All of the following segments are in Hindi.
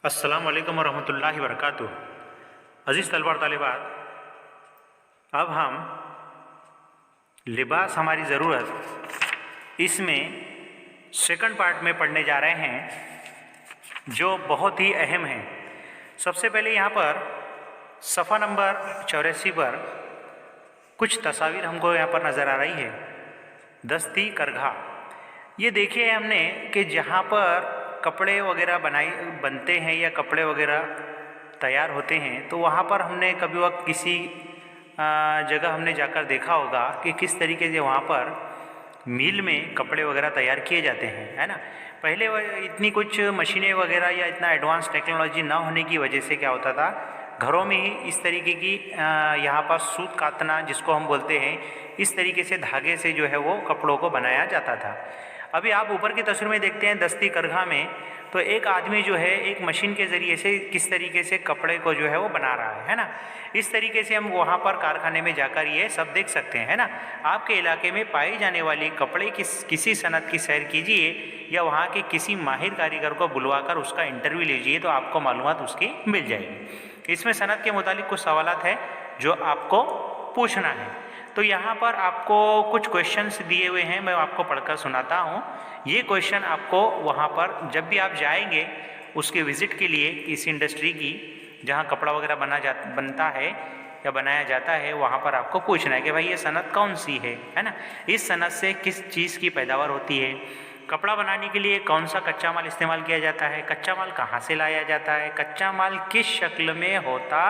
अस्सलाम वालेकुम वरहमतुल्लाहि वबरकातुह। अज़ीज़ तलबा तालिबात, अब हम लिबास हमारी ज़रूरत इसमें सेकंड पार्ट में पढ़ने जा रहे हैं जो बहुत ही अहम है। सबसे पहले यहाँ पर सफ़ा नंबर 84 पर कुछ तस्वीर हमको यहाँ पर नज़र आ रही है। दस्ती करघा, ये देखिए हमने कि जहाँ पर कपड़े वगैरह बनते हैं या कपड़े वगैरह तैयार होते हैं, तो वहाँ पर हमने कभी वक्त किसी जगह हमने जाकर देखा होगा कि किस तरीके से वहाँ पर मिल में कपड़े वगैरह तैयार किए जाते हैं, है ना। पहले इतनी कुछ मशीनें वगैरह या इतना एडवांस टेक्नोलॉजी ना होने की वजह से क्या होता था, घरों में ही इस तरीके की यहाँ पर सूत कातना जिसको हम बोलते हैं, इस तरीके से धागे से जो है वो कपड़ों को बनाया जाता था। अभी आप ऊपर की तस्वीर में देखते हैं दस्ती करघा में, तो एक आदमी जो है एक मशीन के ज़रिए से किस तरीके से कपड़े को जो है वो बना रहा है ना। इस तरीके से हम वहाँ पर कारखाने में जाकर ये सब देख सकते हैं, है ना। आपके इलाके में पाई जाने वाली कपड़े किसी सनत की सैर कीजिए या वहाँ के किसी माहिर कारीगर को बुलवाकर उसका इंटरव्यू लीजिए, तो आपको मालूमात उसकी मिल जाएगी। इसमें सनत के मुतालिक कुछ सवालात है जो आपको पूछना है। तो यहाँ पर आपको कुछ क्वेश्चंस दिए हुए हैं, मैं आपको पढ़कर सुनाता हूँ। ये क्वेश्चन आपको वहाँ पर जब भी आप जाएंगे उसके विज़िट के लिए किसी इंडस्ट्री की जहाँ कपड़ा वगैरह बनता है या बनाया जाता है, वहाँ पर आपको पूछना है कि भाई ये सनत कौन सी है ना। इस सनत से किस चीज़ की पैदावार होती है, कपड़ा बनाने के लिए कौन सा कच्चा माल इस्तेमाल किया जाता है, कच्चा माल कहाँ से लाया जाता है, कच्चा माल किस शक्ल में होता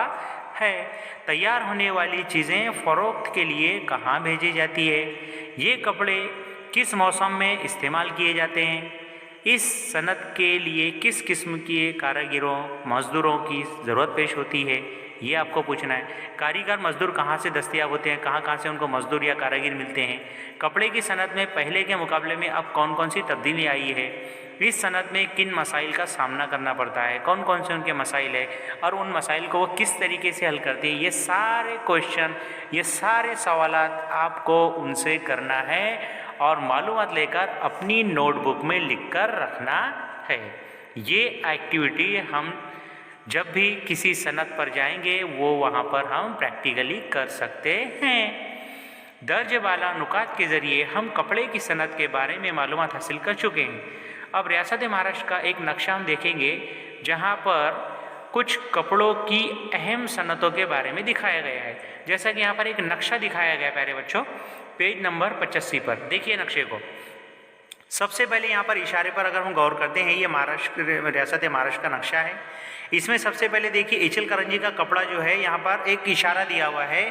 है, तैयार होने वाली चीज़ें फ़रोख्त के लिए कहाँ भेजी जाती है, ये कपड़े किस मौसम में इस्तेमाल किए जाते हैं, इस सनत के लिए किस किस्म के कारीगरों मज़दूरों की ज़रूरत पेश होती है, ये आपको पूछना है। कारीगर मज़दूर कहाँ से दस्तयाब होते हैं, कहाँ कहाँ से उनको मज़दूर या कारीगर मिलते हैं। कपड़े की सनत में पहले के मुकाबले में अब कौन कौन सी तब्दीली आई है, इस सनत में किन मसाइल का सामना करना पड़ता है, कौन कौन से उनके मसाइल है और उन मसाइल को वो किस तरीके से हल करते हैं। ये सारे क्वेश्चन, ये सारे सवालात आपको उनसे करना है और मालूमात लेकर अपनी नोटबुक में लिख कर रखना है। ये एक्टिविटी हम जब भी किसी सनत पर जाएंगे वो वहाँ पर हम प्रैक्टिकली कर सकते हैं। दर्ज वाला नुकात के ज़रिए हम कपड़े की सनत के बारे में मालूमात हासिल कर चुके हैं। अब रियासत महाराष्ट्र का एक नक्शा हम देखेंगे जहाँ पर कुछ कपड़ों की अहम सनतों के बारे में दिखाया गया है। जैसा कि यहाँ पर एक नक्शा दिखाया गया है प्यारे बच्चों, पेज नंबर 85 पर देखिए नक्शे को। सबसे पहले यहाँ पर इशारे पर अगर हम गौर करते हैं, ये रियासत महाराष्ट्र का नक्शा है। इसमें सबसे पहले देखिए इचल करंजी का कपड़ा जो है, यहाँ पर एक इशारा दिया हुआ है,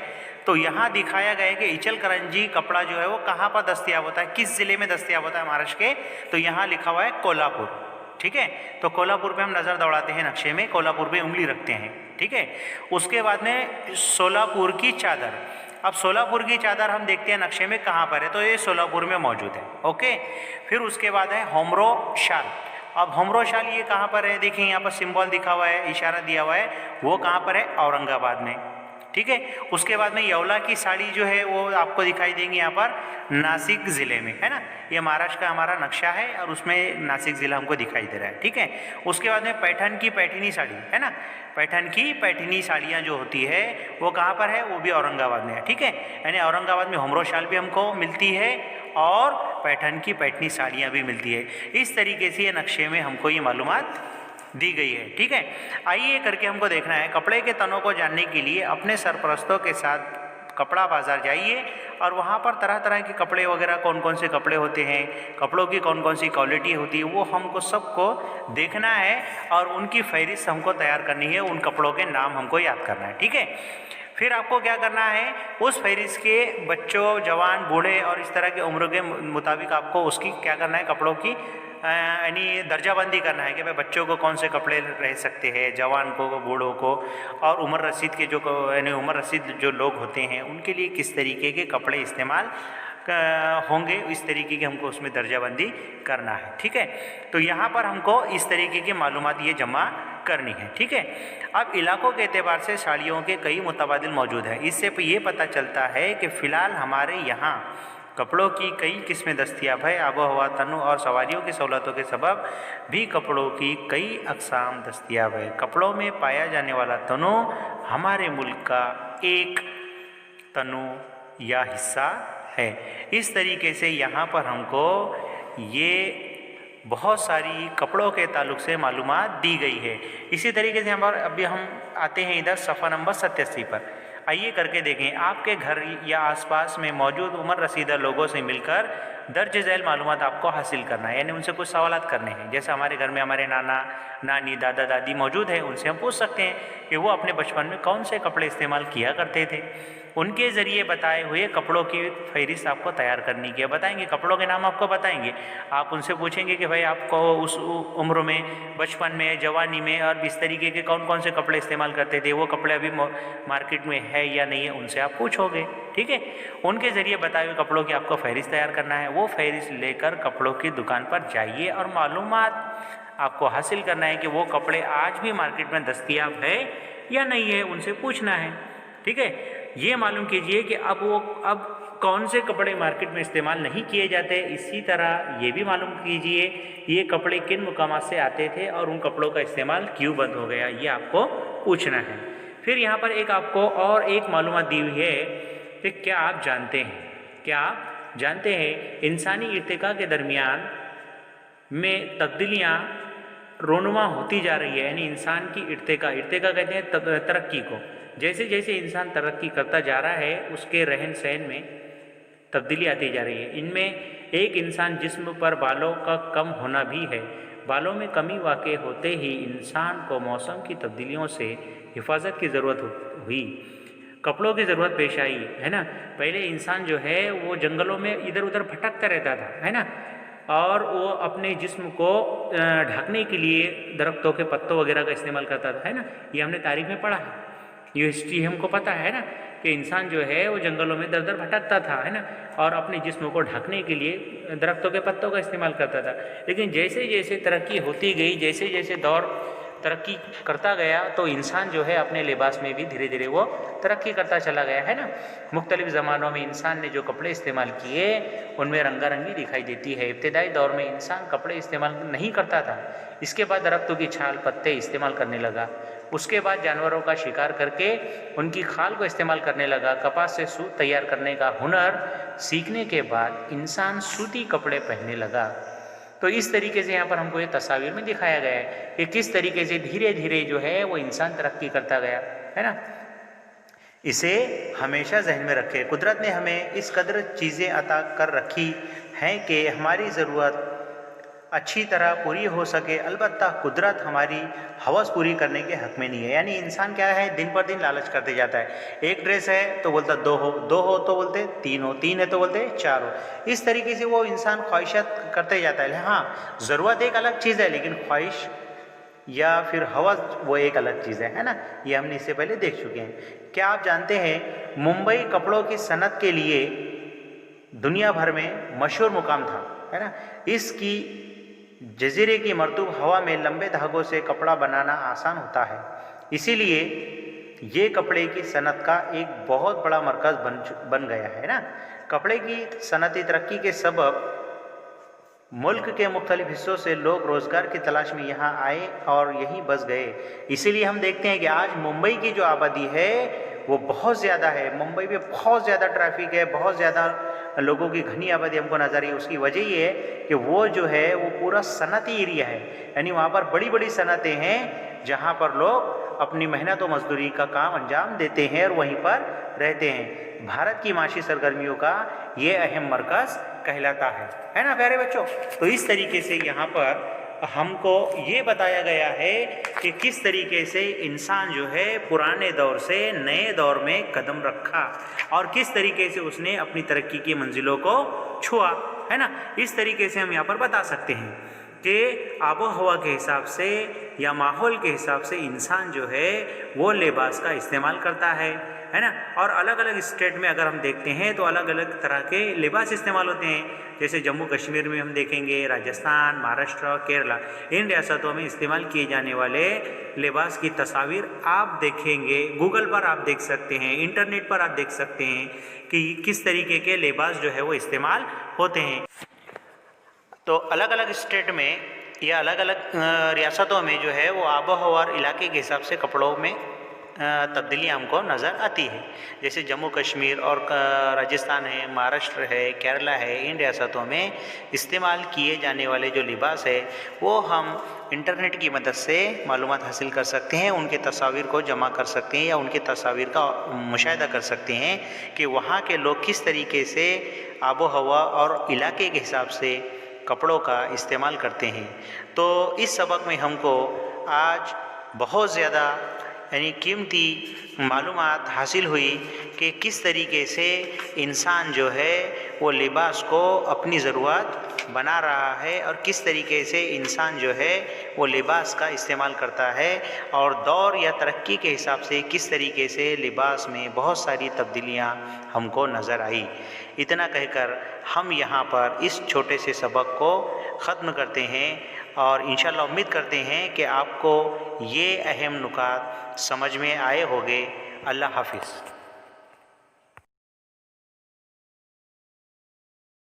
तो यहाँ दिखाया गया है कि इचल करंजी कपड़ा जो है वो कहाँ पर दस्तयाब होता है, किस ज़िले में दस्तयाब होता है महाराष्ट्र के, तो यहाँ लिखा हुआ है कोल्हापुर। ठीक है, तो कोल्हापुर पे हम नज़र दौड़ाते हैं नक्शे में, कोल्हापुर पे उंगली रखते हैं। ठीक है, उसके बाद में सोलापुर की चादर। अब सोलापुर की चादर हम देखते हैं नक्शे में कहाँ पर है, तो ये सोलापुर में मौजूद है। ओके, फिर उसके बाद है होमरो शाल। अब होमरो शाल ये कहाँ पर है, देखिए यहाँ पर सिंबल दिखा हुआ है, इशारा दिया हुआ है, वो कहाँ पर है, औरंगाबाद में। ठीक है, उसके बाद में येवला की साड़ी जो है वो आपको दिखाई देंगी यहाँ पर नासिक ज़िले में, है ना। ये महाराष्ट्र का हमारा नक्शा है और उसमें नासिक ज़िला हमको दिखाई दे रहा है। ठीक है, उसके बाद में पैठन की पैठनी साड़ी, है ना, पैठन की पैठनी साड़ियाँ जो होती है वो कहाँ पर है, वो भी औरंगाबाद में है। ठीक है, यानी औरंगाबाद में होमरो शाल भी हमको मिलती है और पैठन की पैठनी साड़ियाँ भी मिलती है। इस तरीके से ये नक्शे में हमको ये मालूमात दी गई है। ठीक है, आइए करके हमको देखना है। कपड़े के तनों को जानने के लिए अपने सरपरस्तों के साथ कपड़ा बाज़ार जाइए और वहाँ पर तरह तरह के कपड़े वगैरह, कौन कौन से कपड़े होते हैं, कपड़ों की कौन कौन सी क्वालिटी होती है, वो हमको सबको देखना है और उनकी फहरिस्त हमको तैयार करनी है, उन कपड़ों के नाम हमको याद करना है। ठीक है, फिर आपको क्या करना है, उस फहरिस्त के बच्चों, जवान, बूढ़े और इस तरह के उम्र के मुताबिक आपको उसकी क्या करना है, कपड़ों की यानी दर्जाबंदी करना है कि भाई बच्चों को कौन से कपड़े रह सकते हैं, जवान को, बूढ़ों को, और उम्र रसीद के जो यानी उम्र रसीद जो लोग होते हैं उनके लिए किस तरीके के कपड़े इस्तेमाल होंगे, इस तरीके की हमको उसमें दर्जाबंदी करना है। ठीक है, तो यहाँ पर हमको इस तरीके की मालूमात ये जमा करनी है। ठीक है, अब इलाकों के एतबार से साड़ियों के कई मुतबादिल मौजूद हैं। इससे ये पता चलता है कि फ़िलहाल हमारे यहाँ कपड़ों की कई किस्में दस्तयाब है। आबो हवा, तनु और सवारियों की सहूलतों के सबब भी कपड़ों की कई अक़साम दस्तयाब है। कपड़ों में पाया जाने वाला तनु हमारे मुल्क का एक तनु या हिस्सा है। इस तरीके से यहाँ पर हमको ये बहुत सारी कपड़ों के ताल्लुक से मालूमात दी गई है। इसी तरीके से अभी हम आते हैं इधर सफ़ा नंबर 87 पर। आइए करके देखें। आपके घर या आसपास में मौजूद उम्र रसीदा लोगों से मिलकर दर्ज झैल मालूमात आपको हासिल करना है, यानी उनसे कुछ सवालात करने हैं। जैसे हमारे घर में हमारे नाना नानी दादा दादी मौजूद हैं, उनसे हम पूछ सकते हैं कि वो अपने बचपन में कौन से कपड़े इस्तेमाल किया करते थे। उनके ज़रिए बताए हुए कपड़ों की फहरिस्त आपको तैयार करनी है। बताएंगे कपड़ों के नाम आपको बताएंगे। आप उनसे पूछेंगे कि भाई आपको उस उम्र में, बचपन में, जवानी में और इस तरीके के कौन कौन से कपड़े इस्तेमाल करते थे, वो कपड़े अभी मार्केट में है या नहीं है, उनसे आप पूछोगे। ठीक है, उनके ज़रिए बताए हुए कपड़ों की आपको फहरिस्त तैयार करना है। वो फहरिस्त लेकर कपड़ों की दुकान पर जाइए और मालूमात आपको हासिल करना है कि वो कपड़े आज भी मार्केट में दस्तयाब है या नहीं है, उनसे पूछना है। ठीक है, ये मालूम कीजिए कि अब कौन से कपड़े मार्केट में इस्तेमाल नहीं किए जाते। इसी तरह ये भी मालूम कीजिए ये कपड़े किन मुकामात से आते थे और उन कपड़ों का इस्तेमाल क्यों बंद हो गया, ये आपको पूछना है। फिर यहाँ पर एक आपको और एक मालूमात दी हुई है कि क्या आप जानते हैं इंसानी इर्तिका के दरमियान में तब्दीलियाँ रोनुमा होती जा रही है। यानी इंसान की इर्तिका कहते हैं तरक्की को। जैसे जैसे इंसान तरक्की करता जा रहा है उसके रहन सहन में तब्दीली आती जा रही है। इनमें एक इंसान जिस्म पर बालों का कम होना भी है। बालों में कमी वाक़ई होते ही इंसान को मौसम की तब्दीलियों से हिफाजत की ज़रूरत हुई, कपड़ों की ज़रूरत पेश आई, है ना। पहले इंसान जो है वो जंगलों में इधर उधर भटकता रहता था, है ना, और वो अपने जिस्म को ढकने के लिए दरख्तों के पत्तों वगैरह का इस्तेमाल करता था, है ना। ये हमने तारीख में पढ़ा है, ये हिस्ट्री हमको पता है ना कि इंसान जो है वो जंगलों में दर दर भटकता था, है ना, और अपने जिस्म को ढकने के लिए दरख्तों के पत्तों का इस्तेमाल करता था। लेकिन जैसे जैसे तरक्की होती गई, जैसे जैसे दौर तरक्की करता गया, तो इंसान जो है अपने लिबास में भी धीरे धीरे वो तरक्की करता चला गया, है ना। मुख्तलिफ ज़मानों में इंसान ने जो कपड़े इस्तेमाल किए उनमें रंगारंगी दिखाई देती है। इब्तिदाई दौर में इंसान कपड़े इस्तेमाल नहीं करता था। इसके बाद दरख्तों की छाल पत्ते इस्तेमाल करने लगा। उसके बाद जानवरों का शिकार करके उनकी खाल को इस्तेमाल करने लगा। कपास से सूत तैयार करने का हुनर सीखने के बाद इंसान सूती कपड़े पहनने लगा। तो इस तरीके से यहाँ पर हमको ये तस्वीर में दिखाया गया है कि किस तरीके से धीरे धीरे जो है वो इंसान तरक्की करता गया, है ना। इसे हमेशा जहन में रखें। कुदरत ने हमें इस कदर चीज़ें अता कर रखी हैं कि हमारी ज़रूरत अच्छी तरह पूरी हो सके। अलबत्ता कुदरत हमारी हवस पूरी करने के हक़ में नहीं है। यानी इंसान क्या है, दिन पर दिन लालच करते जाता है। एक ड्रेस है तो बोलता दो हो तो बोलते तीन हो, तीन है तो बोलते चार हो। इस तरीके से वो इंसान ख्वाहिशात करते जाता है। हाँ, ज़रूरत एक अलग चीज़ है, लेकिन ख्वाहिश या फिर हवस वो एक अलग चीज़ है ना। ये हमने इससे पहले देख चुके हैं। क्या आप जानते हैं मुंबई कपड़ों की सनत के लिए दुनिया भर में मशहूर मुकाम था, है ना। इसकी जजीरे की मरतूब हवा में लंबे धागों से कपड़ा बनाना आसान होता है, इसीलिए ये कपड़े की सनत का एक बहुत बड़ा मरकज़ बन गया है ना। कपड़े की सनती तरक्की के सबब मुल्क के मुख्तलिफ हिस्सों से लोग रोज़गार की तलाश में यहाँ आए और यहीं बस गए। इसीलिए हम देखते हैं कि आज मुंबई की जो आबादी है वो बहुत ज़्यादा है। मुंबई में बहुत ज़्यादा ट्रैफिक है, बहुत ज़्यादा लोगों की घनी आबादी हमको नज़र आ रही है। उसकी वजह ये है कि वो जो है वो पूरा सनती एरिया है, यानी वहाँ पर बड़ी बड़ी सनतें हैं जहाँ पर लोग अपनी मेहनत और मजदूरी का काम अंजाम देते हैं और वहीं पर रहते हैं। भारत की माशी सरगर्मियों का ये अहम मरकज़ कहलाता है ना प्यारे बच्चों। तो इस तरीके से यहाँ पर हमको ये बताया गया है कि किस तरीके से इंसान जो है पुराने दौर से नए दौर में कदम रखा और किस तरीके से उसने अपनी तरक्की की मंजिलों को छुआ, है ना। इस तरीके से हम यहाँ पर बता सकते हैं। कि आबो हवा के हिसाब से या माहौल के हिसाब से इंसान जो है वो लिबास का इस्तेमाल करता है ना। और अलग अलग स्टेट में अगर हम देखते हैं तो अलग अलग तरह के लिबास इस्तेमाल होते हैं। जैसे जम्मू कश्मीर में हम देखेंगे, राजस्थान, महाराष्ट्र, केरला, इन रियासतों में इस्तेमाल किए जाने वाले लिबास की तस्वीर आप देखेंगे, गूगल पर आप देख सकते हैं, इंटरनेट पर आप देख सकते हैं कि किस तरीके के लिबास जो है वो इस्तेमाल होते हैं। तो अलग अलग स्टेट में या अलग अलग रियासतों में जो है वो आबोहवा और इलाके के हिसाब से कपड़ों में तब्दीलियाँ हमको नज़र आती है। जैसे जम्मू कश्मीर और राजस्थान है, महाराष्ट्र है, केरला है, इन रियासतों में इस्तेमाल किए जाने वाले जो लिबास है वो हम इंटरनेट की मदद से मालूमात हासिल कर सकते हैं, उनके तस्वीर को जमा कर सकते हैं या उनके तस्वीर का मुशाहिदा कर सकते हैं कि वहाँ के लोग किस तरीके से आबो हवा और इलाके के हिसाब से कपड़ों का इस्तेमाल करते हैं। तो इस सबक में हमको आज बहुत ज़्यादा यानी कीमती मालूमात हासिल हुई कि किस तरीके से इंसान जो है वो लिबास को अपनी ज़रूरत बना रहा है और किस तरीके से इंसान जो है वो लिबास का इस्तेमाल करता है, और दौर या तरक्की के हिसाब से किस तरीके से लिबास में बहुत सारी तब्दीलियाँ हमको नज़र आई। इतना कहकर हम यहाँ पर इस छोटे से सबक को ख़त्म करते हैं और इंशाअल्लाह उम्मीद करते हैं कि आपको ये अहम नुकात समझ में आए होंगे। अल्लाह हाफिज़।